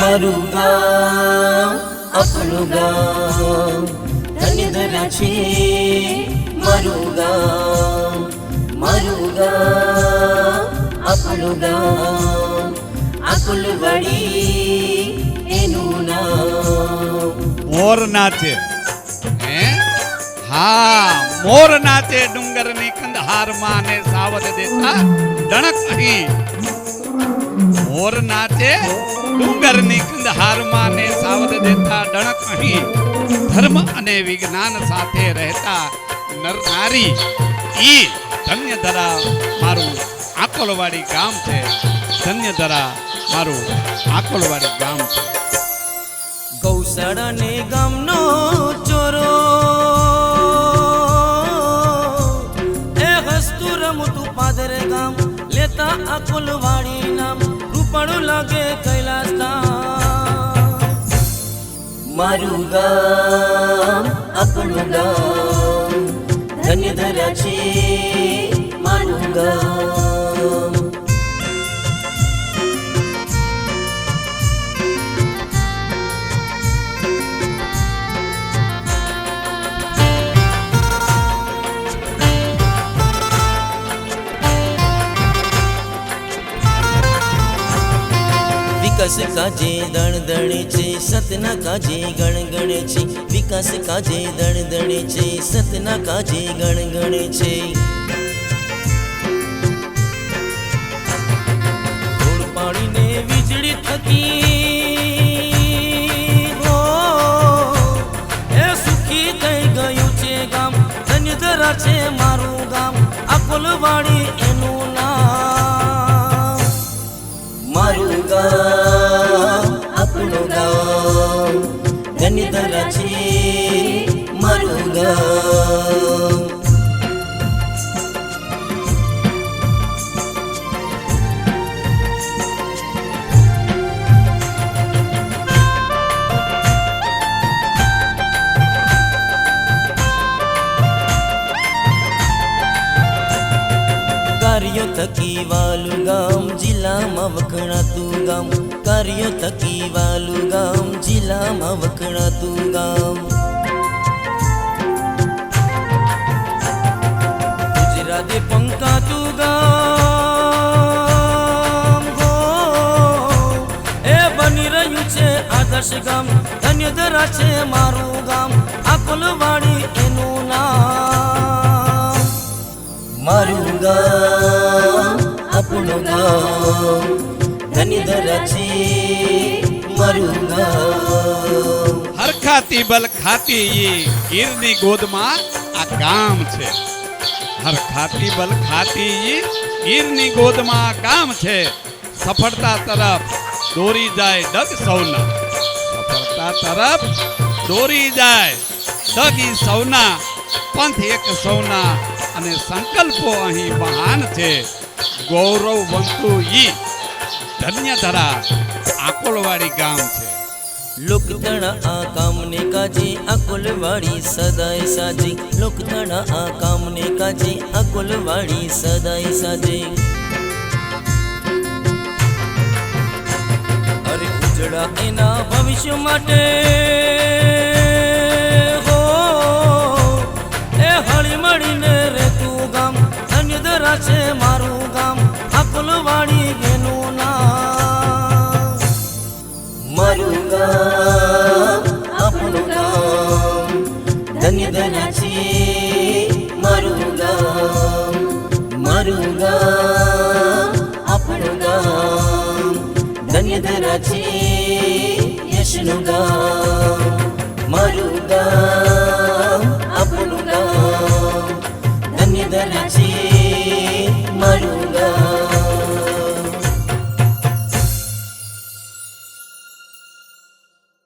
મારું ગામ આપણું ગામ ધન્ય ધરા છે મારું ગામ આપણું ગામ આકુલવાડી એનું નામ મોર નાચે હે હા મોર નાચે ડુંગરની કંદહારમાં ને સાવધ દેતા ડણક અહીં મોર નાચે ડુંગરની કંદહારમાં ને સાવધ દેતા ડણક અહીં ધર્મ અને વિજ્ઞાન સાથે રહેતા નર નારી ઈ ધન્યધરા મારું આકોલવાડી ગામ છે ધન્યધરા મારું આકોલવાડી ગામ છે ગૌશાળા ને ગામનો ચોરો એ હસતું રમતું પાદરે ગામ લેતા આકોલવાડી નામ રૂપાળું લાગે કૈલાસ ધામ મારું ગામ આપણું ગામ ધન્ય ધરા છે મારું ગામ વિકાસ કાજે દણ દણે છે સતના કાજે ગણ ગણે છે વિકાસ કાજે દણ દણે છે સતના કાજે ગણ ગણે છે ધૂળ પાણીને વીજળી થકી હો એ સુખી થઈ ગયું છે ગામ ધન્ય ધરા છે મારું ગામ આકોલવાડી એનું નામ મારું ગામ આપણું ગામ ધન્ય ધરા છે મારું ગામ કાર્યો થકી વાલું ગામ જિલ્લામાં વખણાતું ગામ કાર્યો થકી વાલું ગામ જિલ્લામાં વખણાતું ગામ ગુજરાતે પંકાતું ગામ હો એ બની રહ્યું છે આદર્શ ગામ ધન્ય ધરા છે મારું ગામ આકોલવાડી એનું નામ મારું ગામ આપણું ગામ ધન્ય ધરા છે મારું ગામ હરખાતી બલ ખાતી ઈ ગીરની ગોદમાં આ ગામ છે હરખાતી બલ ખાતી ઈ ગીરની ગોદમાં આ ગામ છે સફળતા તરફ દોરી જાય ડગ સૌના સફળતા તરફ દોરી જાય ડગ ઈ સૌના પંથ એક સૌના અને સંકલ્પો અહીં મહાન છે ગૌરવવંતુ ઈ ધન્યધરા આકોલવાડી ગામ છે લોકધણા આ કામને કાજે આકોલવાડી સદાય સાજે લોકધણા આ કામને કાજે આકોલવાડી સદાય સાજે અરે ઉજળા એના ભવિષ્ય માટે હો એ હળી મળીને રહેતું ગામ ધન્ય ધરા છે મારું ગામ આકોલવાડી એનું નામ મારું ગામ આપણું ગામ ધન્ય ધરા છે મારું ગામ આપણું ગામ ધન્ય ધરા છે યશનું ગામ મારું ગામ